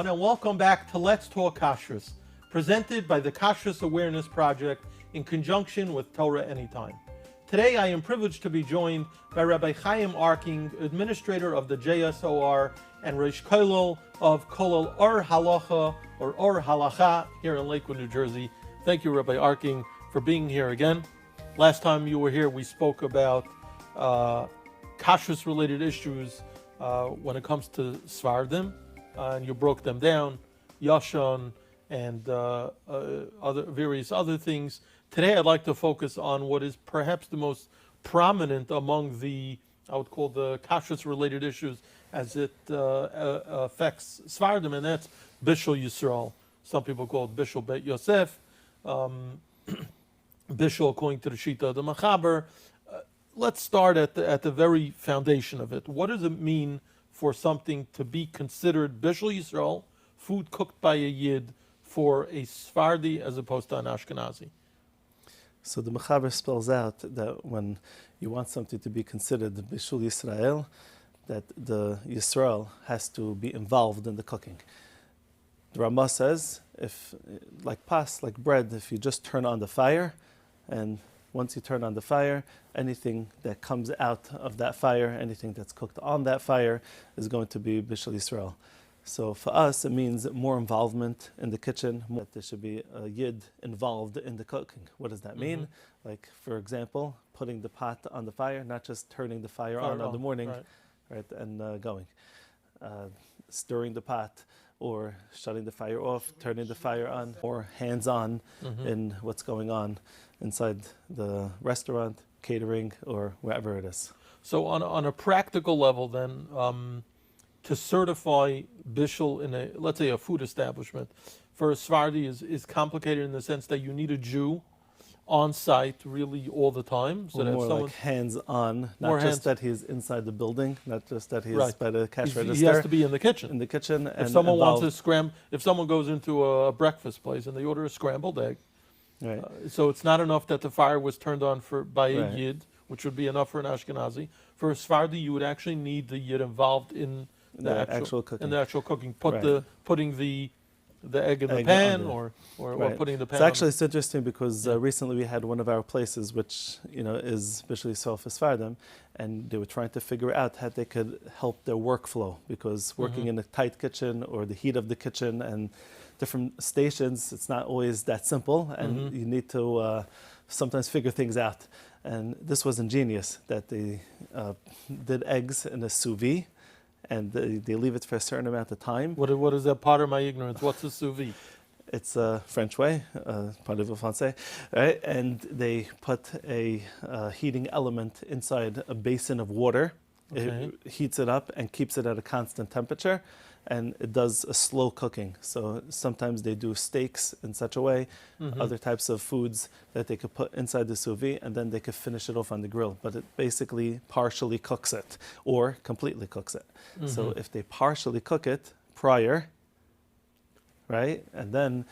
everyone, and welcome back to Let's Talk Kashrus, presented by the Kashrus Awareness Project in conjunction with Torah Anytime. Today I am privileged to be joined by Rabbi Chaim Arking, administrator of the JSOR and Reish Kollel of Kollel Or Halacha or Or Halacha here in Lakewood, New Jersey. Thank you, Rabbi Arking, for being here again. Last time you were here, we spoke about kashrus-related issues when it comes to sefardim, and you broke them down, yashon, and various other things. Today I'd like to focus on what is perhaps the most prominent among the, I would call the kashrus-related issues as it affects sefardim, and that's bishul yisrael. Some people call it bishul bet Yosef, bishul according to the Shita of the Machaber. Let's start at the very foundation of it. What does it mean for something to be considered bishul yisrael, food cooked by a yid, for a Sefardi as opposed to an Ashkenazi? So the Machaber spells out that when you want something to be considered the bishul yisrael, that the yisrael has to be involved in the cooking. The Ramah says, if like bread, if you just turn on the fire, and once you turn on the fire, anything that comes out of that fire, anything that's cooked on that fire, is going to be bishul yisrael. So for us, it means more involvement in the kitchen, that there should be a yid involved in the cooking. What does that mean? Like, for example, putting the pot on the fire, not just turning the fire on in the morning, right, and going. Stirring the pot, or shutting the fire off, turning the fire on, or hands-on in what's going on inside the restaurant, catering, or wherever it is. So on a practical level then, to certify bishul in let's say a food establishment, for a Sefardi is complicated in the sense that you need a Jew on site really all the time. So that more someone, like hands-on, not just that he's inside the building, not just that he's by the cash register. He has to be in the kitchen. In the kitchen. If someone wants to if someone goes into a breakfast place and they order a scrambled egg, right. So it's not enough that the fire was turned on by a yid, which would be enough for an Ashkenazi. For a Sefardi, you would actually need the yid involved in the actual cooking. In the actual cooking, putting the egg in the pan, or putting the pan. It's interesting because recently we had one of our places which is bishul yisrael for sefardim, and they were trying to figure out how they could help their workflow, because working in a tight kitchen or the heat of the kitchen and different stations, it's not always that simple, and you need to sometimes figure things out. And this was ingenious, that they did eggs in a sous vide, and they leave it for a certain amount of time. What is that? Part of my ignorance. What's a sous vide? It's a French way, parlez-vous français, right? And they put a heating element inside a basin of water. It heats it up and keeps it at a constant temperature, and it does a slow cooking. So sometimes they do steaks in such a way, other types of foods that they could put inside the sous vide, and then they could finish it off on the grill. But it basically partially cooks it, or completely cooks it. So if they partially cook it prior, right, and then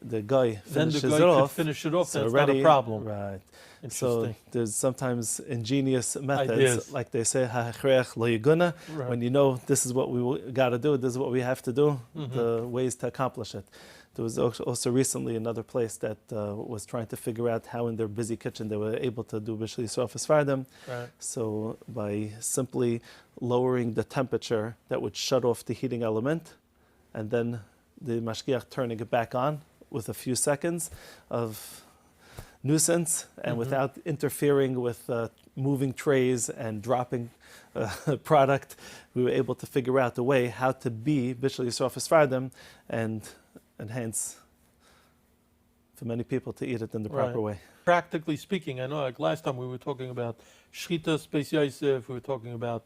the guy finishes it off, so that's not a problem. Right. So there's sometimes ingenious methods, like they say, when you know this is what we got to do, this is what we have to do, the ways to accomplish it. There was also recently another place that was trying to figure out how in their busy kitchen they were able to do bishul yisrael for sefardim. So by simply lowering the temperature, that would shut off the heating element, and then the mashgiach turning it back on with a few seconds of nuisance, and without interfering with moving trays and dropping product, we were able to figure out a way how to be bishul yisrael for sefardim, and hence for many people to eat it in the proper way. Practically speaking, I know like last time we were talking about shchita space Yosef, we were talking about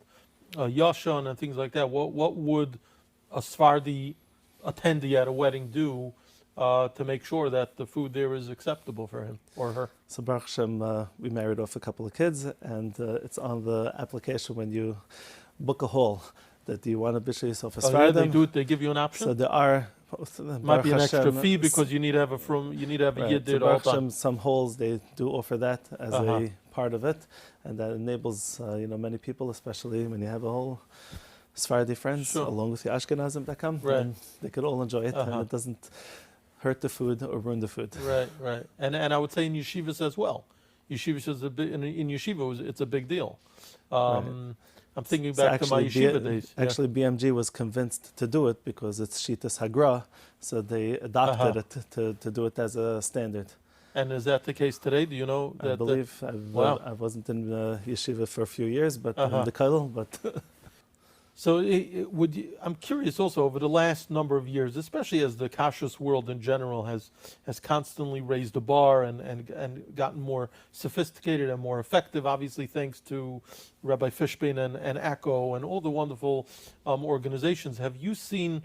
yashon and things like that. What would a Sefardi attendee at a wedding do to make sure that the food there is acceptable for him or her? So Baruch Hashem, we married off a couple of kids, and it's on the application when you book a hall that you want a bishul yisrael for sefardim. They give you an option. So there are might be an extra fee because you need to have a yid there all the time. Some halls they do offer that as a part of it, and that enables many people, especially when you have a whole Sefaradi friends, Sure. along with the Ashkenazim that come, Right. and they could all enjoy it, and it doesn't hurt the food or ruin the food. Right, right. And I would say in yeshivas as well. Yeshivas is a big, in yeshiva it's a big deal. I'm thinking So back to my actually, yeshiva days. Yeah. Actually, BMG was convinced to do it because it's Shitas Hagra, so they adopted it to do it as a standard. And is that the case today? Do you know that? I believe. Wow. I wasn't in yeshiva for a few years, but in the Kollel, but... So I'm curious also over the last number of years, especially as the kashrus world in general has constantly raised the bar and gotten more sophisticated and more effective, obviously thanks to Rabbi Fishbein and ACO and all the wonderful organizations. Have you seen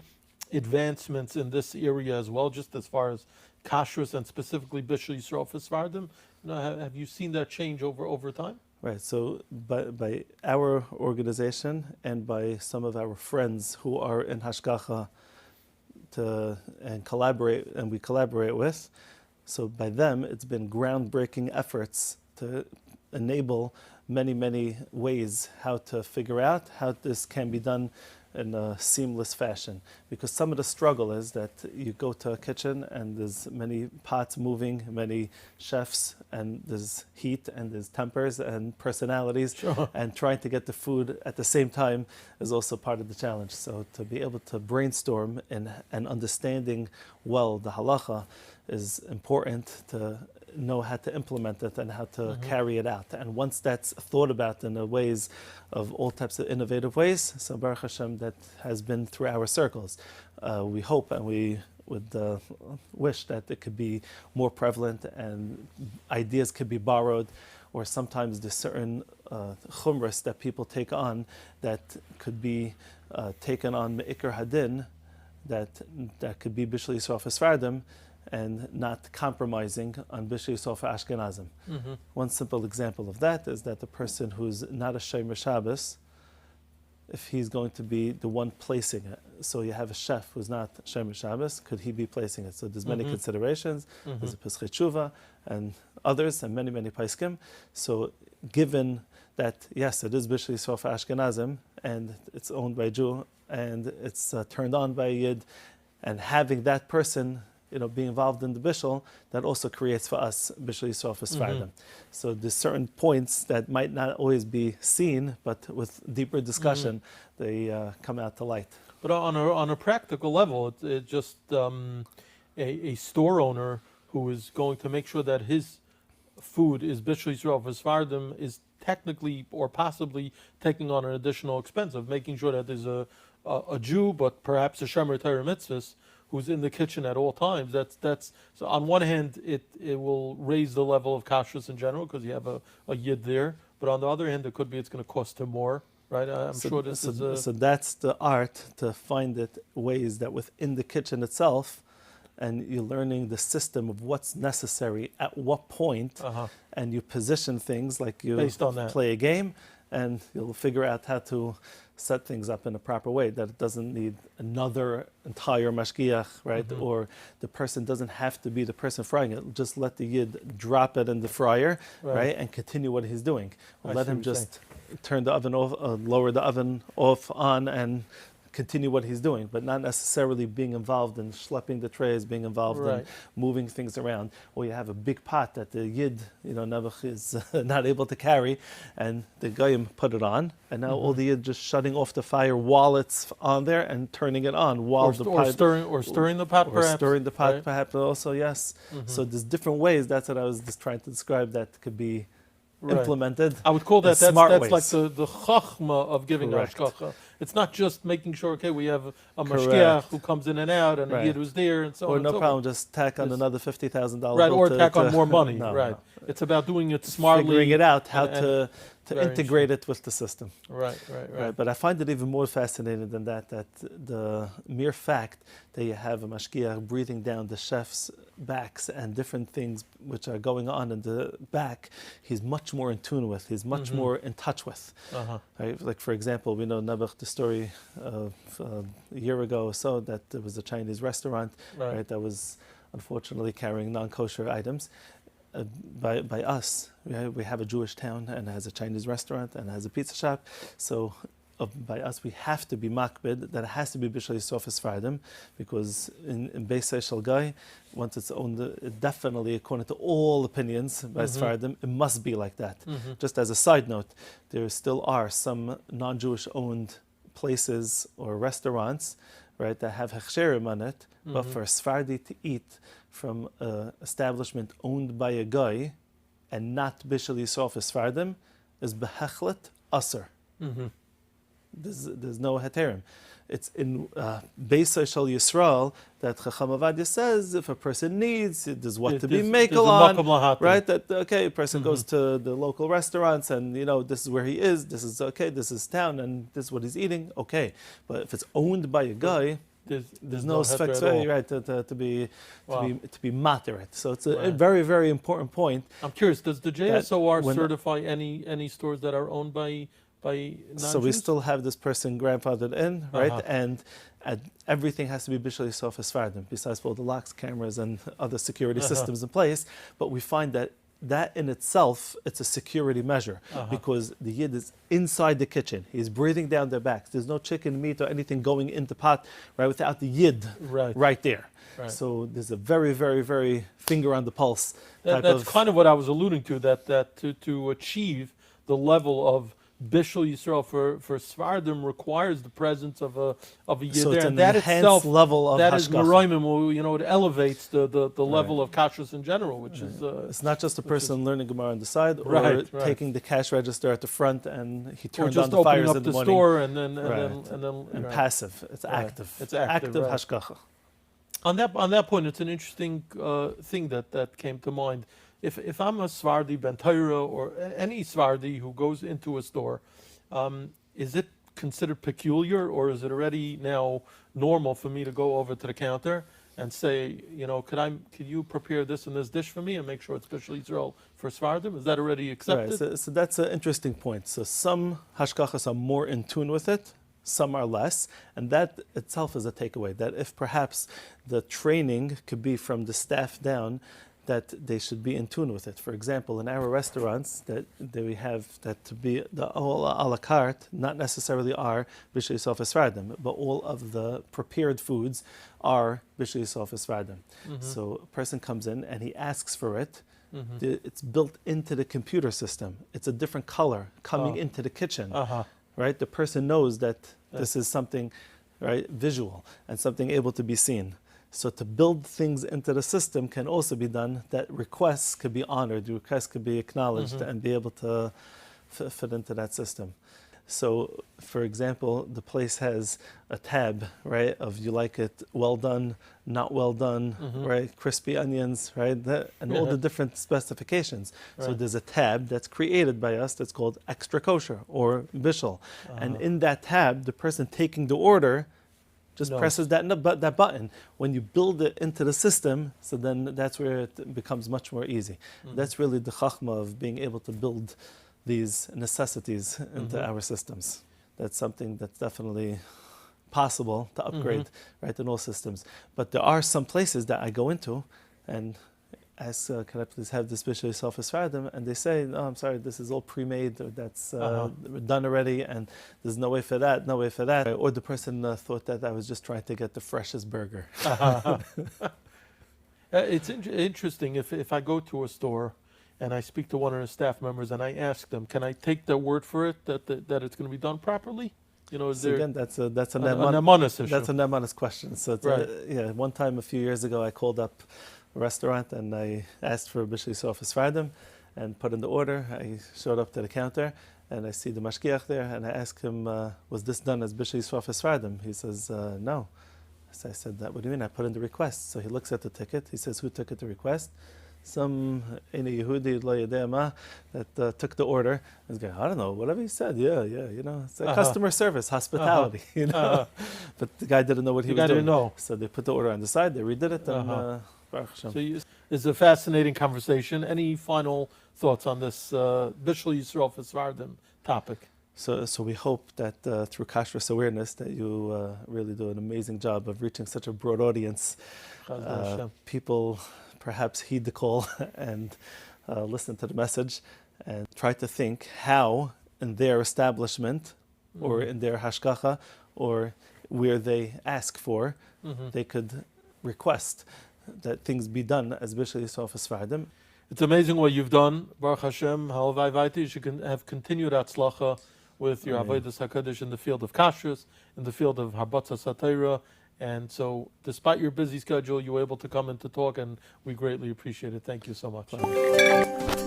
advancements in this area as well, just as far as kashrus and specifically bishul yisrael for sefardim? Have you seen that change over time? Right, so by our organization and by some of our friends who are in Hashgacha and we collaborate with, so by them it's been groundbreaking efforts to enable many ways how to figure out how this can be done in a seamless fashion. Because some of the struggle is that you go to a kitchen and there's many pots moving, many chefs, and there's heat and there's tempers and personalities, Sure. and trying to get the food at the same time is also part of the challenge. So to be able to brainstorm and understanding well the halacha is important to know how to implement it and how to carry it out. And once that's thought about in the ways of all types of innovative ways, so Baruch Hashem, that has been through our circles. We hope and we would wish that it could be more prevalent and ideas could be borrowed, or sometimes there's certain chumros that people take on that could be taken on me'ikar hadin, that could be bishul yisrael for sefardim, and not compromising on bishul yisrael for Ashkenazim. One simple example of that is that the person who's not a shomer Shabbos, if he's going to be the one placing it, so you have a chef who's not shomer Shabbos, could he be placing it? So there's many considerations. There's a Pesach Tshuva and others, and many paiskim. So given that, yes, it is bishul yisrael for Ashkenazim, and it's owned by a Jew, and it's turned on by a Yid, and having that person being involved in the bishul, that also creates for us bishul yisrael for sefardim. So there's certain points that might not always be seen, but with deeper discussion, they come out to light. But on a practical level, it's just a store owner who is going to make sure that his food is bishul yisrael for sefardim is technically or possibly taking on an additional expense of making sure that there's a Jew, but perhaps a shomer Torah mitzvahs, who's in the kitchen at all times. That's so on one hand it will raise the level of kashrus in general because you have a yid there, but on the other hand it's going to cost him more, right? I'm sure this is so that's the art, to find it ways that within the kitchen itself, and you're learning the system of what's necessary at what point, and you position things like you based on that. Play a game, and you'll figure out how to set things up in a proper way, that it doesn't need another entire mashgiach, right? Or the person doesn't have to be the person frying it. Just let the yid drop it in the fryer, right? And continue what he's doing. Or let him just turn the oven off, lower the oven off, on, and continue what he's doing, but not necessarily being involved in schlepping the trays, being involved in moving things around. Or you have a big pot that the yid, Nebuch is not able to carry, and the goyim put it on, and now all the yid just shutting off the fire while it's on there and turning it on while stirring the pot, perhaps. Stirring the pot, perhaps also, yes. So there's different ways. That's what I was just trying to describe. That could be implemented. I would call that that's ways. Like the chachma of giving hashgacha. It's not just making sure, okay, we have a mashgiach who comes in and out, and a yid who's there, and so on. Or no problem, just tack on another $50,000. Right, or tack on more money. No. It's about doing it smartly. Figuring it out, how to integrate it with the system. Right. But I find it even more fascinating than that the mere fact that you have a mashgiach breathing down the chef's backs and different things which are going on in the back, he's much more in tune with, he's much more in touch with. Right? Like, for example, we know Nebuch, the story of a year ago or so, that there was a Chinese restaurant right, that was unfortunately carrying non-kosher items. By us, we have a Jewish town and has a Chinese restaurant and has a pizza shop. So by us, we have to be makpid, that it has to be bishul yisrael for sefardim, because in Beis Shel Guy, once it's owned, definitely, according to all opinions by sefardim, it must be like that. Just as a side note, there still are some non-Jewish owned places or restaurants, right, that have hechsherim on it, but for a Sefardi to eat from an establishment owned by a guy and not bishul yisrael for sefardim is behechlet aser. There's no heterim. It's in Beis Shel Yisrael that Chacham Avadia says if a person needs, there's what to be makel on, right? That a person goes to the local restaurants and this is where he is, this is okay, this is town, and this is what he's eating, okay. But if it's owned by a guy, there's no sfek, right, to be moderate. So it's a very, very important point. I'm curious, does the JSOR certify any stores that are owned by non-Jews? So we still have this person grandfathered in, right? And everything has to be bishul yisrael for sefardim, besides all the locks, cameras, and other security systems in place. But we find that in itself, it's a security measure, because the Yid is inside the kitchen. He's breathing down their backs. There's no chicken, meat, or anything going into pot, right, without the Yid right there. Right. So there's a very, very, very finger on the pulse. That's kind of what I was alluding to, that to achieve the level of bishul Yisrael for sefardim requires the presence of a Yid so there, it's and that itself, level of that is meroimim. It elevates the level of kashrus in general, which is it's not just a person learning Gemara on the side or taking the cash register at the front and he turns on the fires in the morning, store and then passive. It's active. It's active hashgacha. On that point, it's an interesting thing that came to mind. If I'm a Sefardi ben Torah or any Sefardi who goes into a store, is it considered peculiar, or is it already now normal for me to go over to the counter and say, could you prepare this and this dish for me and make sure it's bishul Yisrael for Sefardim? Is that already accepted? Right, so that's an interesting point. So some hashgachas are more in tune with it, some are less, and that itself is a takeaway, that if perhaps the training could be from the staff down, that they should be in tune with it. For example, in our restaurants, that we have that to be the all a la carte, not necessarily are bishul yisrael for sefardim, but all of the prepared foods are bishul yisrael for sefardim. So a person comes in and he asks for it. It's built into the computer system. It's a different color coming into the kitchen, right? The person knows that this is something, right, visual and something able to be seen. So to build things into the system can also be done, that requests could be honored, requests could be acknowledged and be able to fit into that system. So, for example, the place has a tab, right, of you like it well done, not well done, right, crispy onions, right, and all the different specifications. So there's a tab that's created by us that's called extra kosher or bishul. And in that tab, the person taking the order just presses that button. When you build it into the system, so then that's where it becomes much more easy. That's really the chachma of being able to build these necessities into our systems. That's something that's definitely possible to upgrade, right, in all systems. But there are some places that I go into and ask, can I please have this bishul yisrael for sefardim? And they say, no, I'm sorry, this is all pre-made, or that's done already, and there's no way for that, no way for that. Or the person thought that I was just trying to get the freshest burger. It's interesting, if I go to a store and I speak to one of the staff members and I ask them, can I take their word for it that it's going to be done properly? Is so again, that's a nemanis issue. That's a nemanis question. So it's one time a few years ago, I called up a restaurant and I asked for a bishul yisrael for sefardim and put in the order. I showed up to the counter and I see the mashgiach there and I asked him, was this done as bishul yisrael for sefardim? He says, no. So I said, what do you mean? I put in the request. So he looks at the ticket. He says, who took it, the request? Some Yehudi lo yedea ma that took the order. He's going, I don't know, whatever he said. Yeah, it's a customer service, hospitality, But the guy didn't know what he was doing. Didn't know. So they put the order on the side. They redid it. And so it's a fascinating conversation. Any final thoughts on this bishul yisrael for sefardim topic? So we hope that through kashrus awareness that you really do an amazing job of reaching such a broad audience. People perhaps heed the call and listen to the message and try to think how in their establishment, or in their hashgacha, or where they ask for, they could request that things be done as bishul yisrael for Sefardim. It's amazing what you've done, Baruch Hashem. Halavai Vaiti, you should have continued atzlacha with your avodas hakadosh in the field of kashrus, in the field of harbatzas satira, and so despite your busy schedule, you were able to come and to talk, and we greatly appreciate it. Thank you so much.